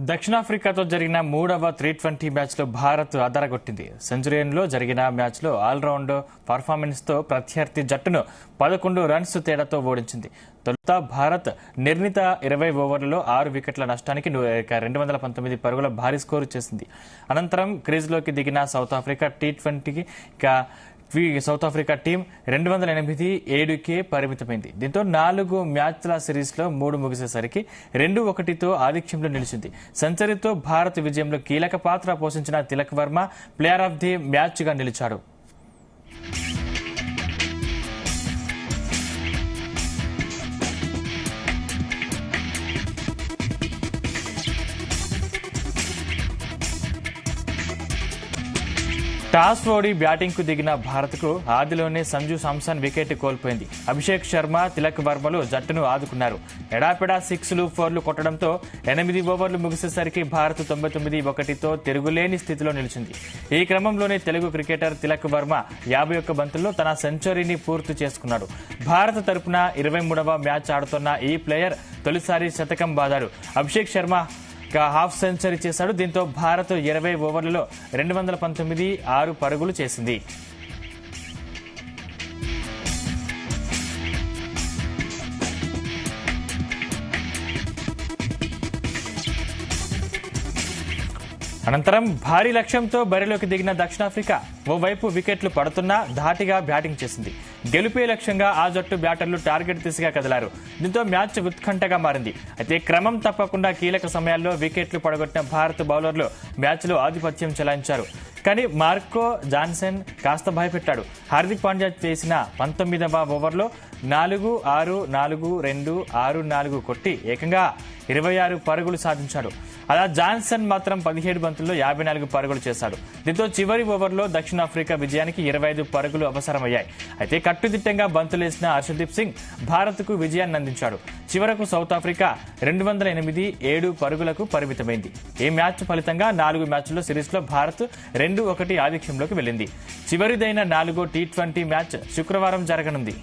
దక్షిణాఫ్రికాతో జరిగిన మూడవ టీ20 మ్యాచ్లో భారత్ అదరగొట్టింది. సెంచురియన్లో జరిగిన మ్యాచ్లో ఆల్రౌండ్ పర్ఫార్మెన్స్తో ప్రత్యర్థి జట్టును 11 రన్స్ తేడాతో ఓడించింది. తొలుత భారత్ నిర్ణీత 20 ఓవర్లలో 6 వికెట్ల నష్టానికి 219 పరుగుల భారీ స్కోరు చేసింది. అనంతరం క్రీజ్లోకి దిగిన సౌత్ ఆఫ్రికా టీ20కి సౌత్ ఆఫ్రికా టీం 208కే పరిమితమైంది. దీంతో 4 మ్యాచ్ల సిరీస్లో 3 ముగిసేసరికి 2-1తో ఆధిక్యంలో నిలిచింది. సెంచరీతో భారత్ విజయంలో కీలక పాత్ర పోషించిన Tilak Varma player of the మ్యాచ్గా నిలిచాడు. టాస్ ఓడి బ్యాటింగ్ కు దిగిన భారత్ కు ఆదిలోనే సంజు శాంసన్ వికెట్ కోల్పోయింది. అభిషేక్ శర్మ, తిలక్ వర్మలు జట్టును ఆదుకున్నారు. ఎడాపెడా 6లు 4లు కొట్టడంతో 8 ఓవర్లు ముగిసేసరికి భారత్ 99-1తో తిరుగులేని స్థితిలో నిలిచింది. ఈ క్రమంలోనే తెలుగు క్రికెటర్ తిలక్ వర్మ 51 బంతుల్లో తన సెంచరీని పూర్తి చేసుకున్నాడు. భారత తరపున 23వ మ్యాచ్ ఆడుతున్న ఈ ప్లేయర్ తొలిసారి శతకం బాదాడు. అభిషేక్ శర్మ హాఫ్ సెంచరీ చేశాడు. దీంతో భారత్ 20 ఓవర్లలో 219 6 పరుగులు చేసింది. అనంతరం భారీ లక్ష్యంతో బరిలోకి దిగిన దక్షిణాఫ్రికా ఓవైపు వికెట్లు పడుతున్నా ధాటిగా బ్యాటింగ్ చేసింది. గెలుపే లక్ష్యంగా ఆ జట్టు బ్యాటర్లు టార్గెట్ దిశగా కదిలారు. దీంతో మ్యాచ్ ఉత్కంఠగా మారింది. అయితే క్రమం తప్పకుండా కీలక సమయాల్లో వికెట్లు పడగొట్టిన భారత బౌలర్లు మ్యాచ్లో ఆధిపత్యం చెలాయించారు. కానీ మార్కో జాన్సన్ కాస్త భయపెట్టాడు. హార్దిక్ పాండ్యా చేసిన 19వ ఓవర్లో 4-6-4-2-6-4 కొట్టి ఏకంగా 26 పరుగులు సాధించాడు. అలా జాన్సన్ మాత్రం 17 బంతుల్లో 54 పరుగులు చేశాడు. దీంతో చివరి ఓవర్లో దక్షిణాఫ్రికా విజయానికి 25 పరుగులు అవసరమయ్యాయి. అయితే కట్టుదిట్టంగా బంతులేసిన హర్షదీప్ సింగ్ భారత్కు విజయాన్ని అందించాడు. చివరకు సౌత్ ఆఫ్రికా 208 7 పరుగులకు పరిమితమైంది. ఈ మ్యాచ్ ఫలితంగా 4 మ్యాచ్ల్లో సిరీస్లో భారత్ 2-1 ఆధిక్యంలోకి వెళ్లింది. చివరిదైన 4వ టీ20 మ్యాచ్ శుక్రవారం జరగనుంది.